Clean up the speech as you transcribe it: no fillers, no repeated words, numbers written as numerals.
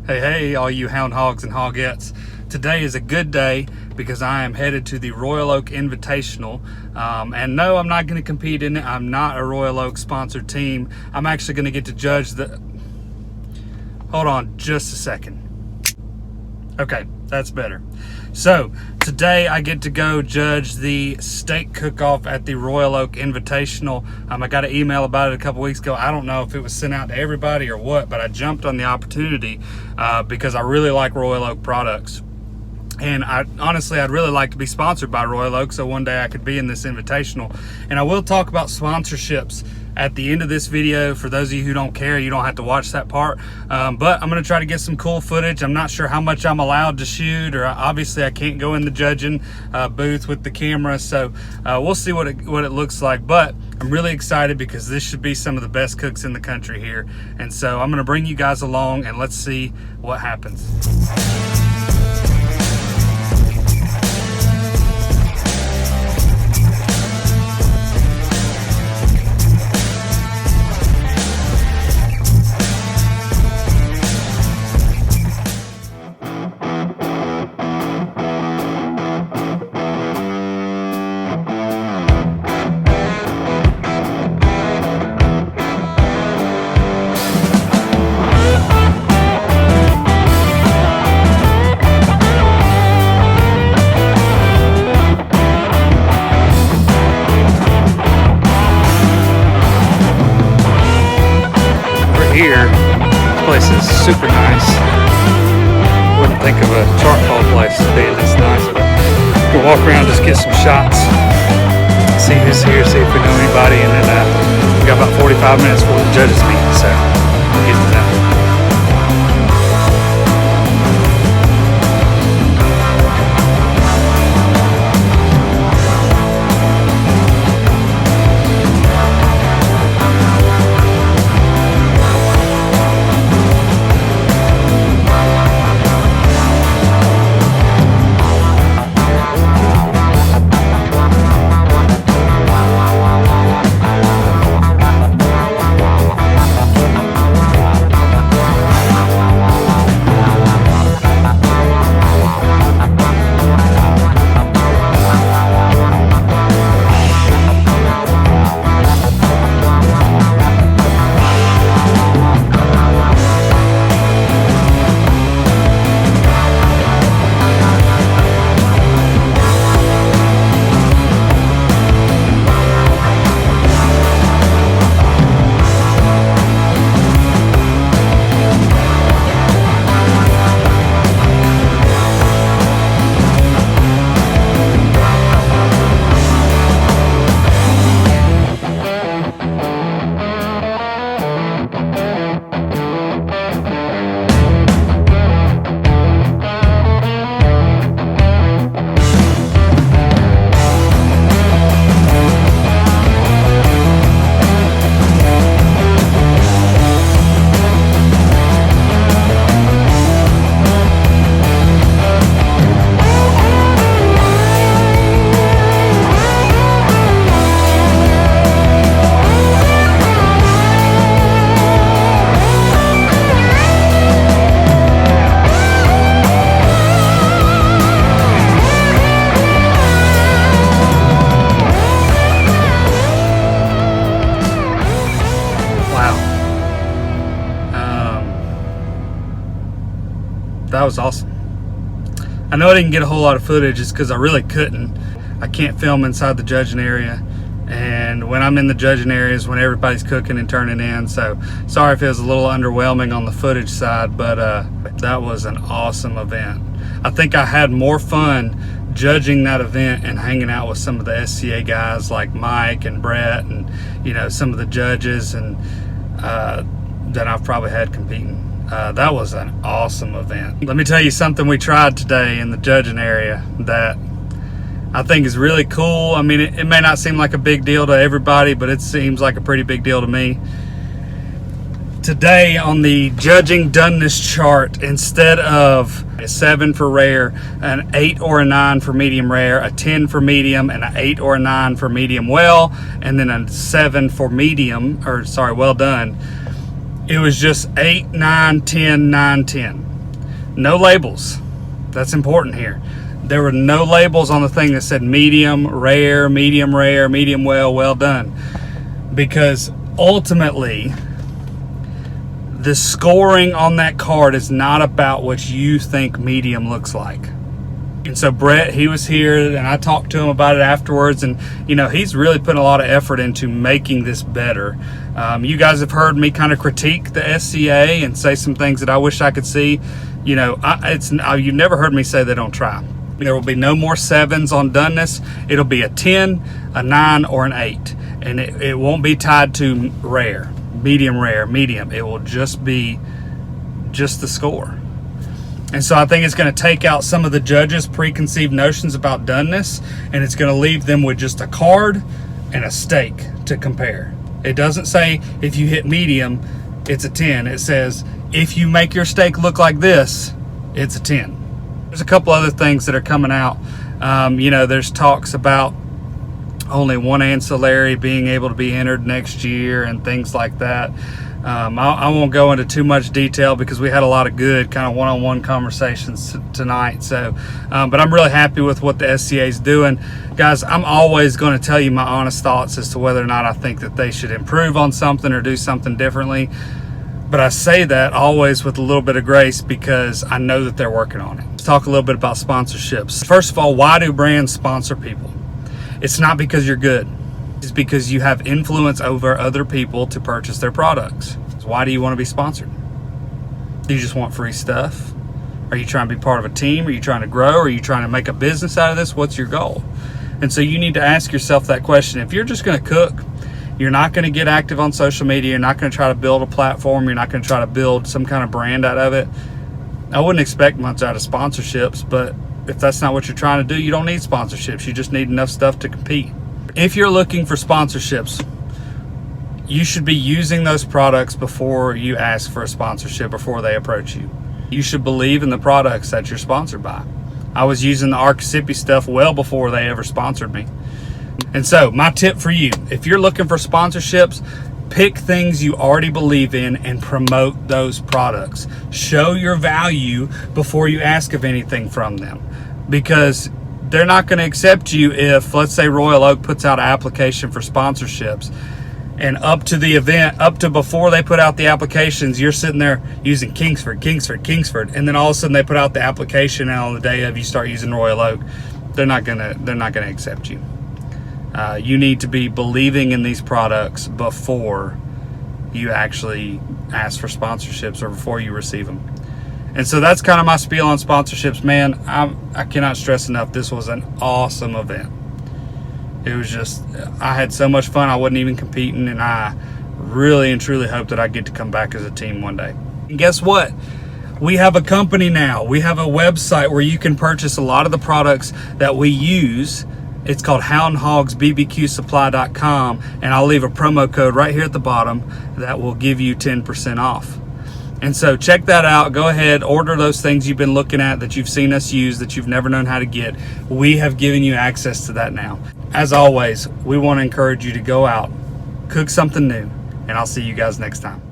Hey, all you hound hogs and hogettes. Today is a good day because I am headed to the Royal Oak Invitational. And no, I'm not going to compete in it. I'm not a Royal Oak sponsored team. I'm actually going to get to judge the... Hold on just a second. Okay, that's better. So today I get to go judge the steak cook-off at the Royal Oak Invitational. I got an email about it a couple weeks ago. I don't know if it was sent out to everybody or what, but I jumped on the opportunity because I really like Royal Oak products. And honestly, I'd really like to be sponsored by Royal Oak so one day I could be in this invitational. And I will talk about sponsorships at the end of this video. For those of you who don't care, you don't have to watch that part. But I'm going to try to get some cool footage. I'm not sure how much I'm allowed to shoot, or obviously I can't go in the judging booth with the camera. So we'll see what it looks like. But I'm really excited because this should be some of the best cooks in the country here. And so I'm going to bring you guys along and let's see what happens. Here, this place is super nice. Wouldn't think of a charcoal place being this nice, but we can walk around, just get some shots, see who's here, see if we know anybody, and then we got about 45 minutes for the judges meeting, so we'll get to that. That was awesome. I know I didn't get a whole lot of footage just because I really couldn't. I can't film inside the judging area, and when I'm in the judging areas when everybody's cooking and turning in, so sorry if it was a little underwhelming on the footage side, but that was an awesome event. I think I had more fun judging that event and hanging out with some of the SCA guys like Mike and Brett and some of the judges and that I've probably had competing. That was an awesome event. Let me tell you something we tried today in the judging area that I think is really cool. I mean, it may not seem like a big deal to everybody, but it seems like a pretty big deal to me. Today on the judging doneness chart, instead of a 7 for rare, an 8 or a 9 for medium rare, a 10 for medium, and an 8 or a 9 for medium well, and then a 7 for medium, or sorry, well done. It was just 8, 9, 10, 9, 10. No labels. That's important here. There were no labels on the thing that said medium rare, medium well, well done. Because ultimately, the scoring on that card is not about what you think medium looks like. And so Brett, he was here, and I talked to him about it afterwards, and you know, he's really putting a lot of effort into making this better. You guys have heard me kind of critique the SCA and say some things that I wish I could see. You know, you've never heard me say they don't try. There will be no more 7s on doneness. It'll be a 10, a 9, or an 8, and it won't be tied to rare, medium. It will just be the score. And so I think it's going to take out some of the judges' preconceived notions about doneness, and it's going to leave them with just a card and a steak to compare. It doesn't say if you hit medium, it's a 10. It says if you make your steak look like this, it's a 10. There's a couple other things that are coming out. You know, there's talks about only one ancillary being able to be entered next year and things like that. I won't go into too much detail because we had a lot of good kind of one-on-one conversations tonight. So, but I'm really happy with what the SCA is doing. Guys, I'm always going to tell you my honest thoughts as to whether or not I think that they should improve on something or do something differently. But I say that always with a little bit of grace because I know that they're working on it. Let's talk a little bit about sponsorships. First of all, why do brands sponsor people? It's not because you're good. It's because you have influence over other people to purchase their products. So why do you want to be sponsored? Do you just want free stuff? Are you trying to be part of a team? Are you trying to grow? Are you trying to make a business out of this? What's your goal? And so you need to ask yourself that question. If you're just going to cook, you're not going to get active on social media, you're not going to try to build a platform, you're not going to try to build some kind of brand out of it, I wouldn't expect much out of sponsorships. But if that's not what you're trying to do, you don't need sponsorships. You just need enough stuff to compete. If you're looking for sponsorships, you should be using those products before you ask for a sponsorship, before they approach you. You should believe in the products that you're sponsored by. I was using the Archisippy stuff well before they ever sponsored me. And so my tip for you, if you're looking for sponsorships, pick things you already believe in and promote those products. Show your value before you ask of anything from them, because they're not going to accept you if, let's say, Royal Oak puts out an application for sponsorships, and up to the event, up to before they put out the applications, you're sitting there using Kingsford, and then all of a sudden they put out the application, and on the day of you start using Royal Oak, they're not gonna accept you. You need to be believing in these products before you actually ask for sponsorships or before you receive them. And so that's kind of my spiel on sponsorships. Man, I cannot stress enough, this was an awesome event. It was just, I had so much fun. I wasn't even competing, and I really and truly hope that I get to come back as a team one day. And guess what? We have a company now. We have a website where you can purchase a lot of the products that we use. It's called HoundHogsBBQSupply.com, and I'll leave a promo code right here at the bottom that will give you 10% off. And so check that out. Go ahead, order those things you've been looking at, that you've seen us use, that you've never known how to get. We have given you access to that now. As always, we want to encourage you to go out, cook something new, and I'll see you guys next time.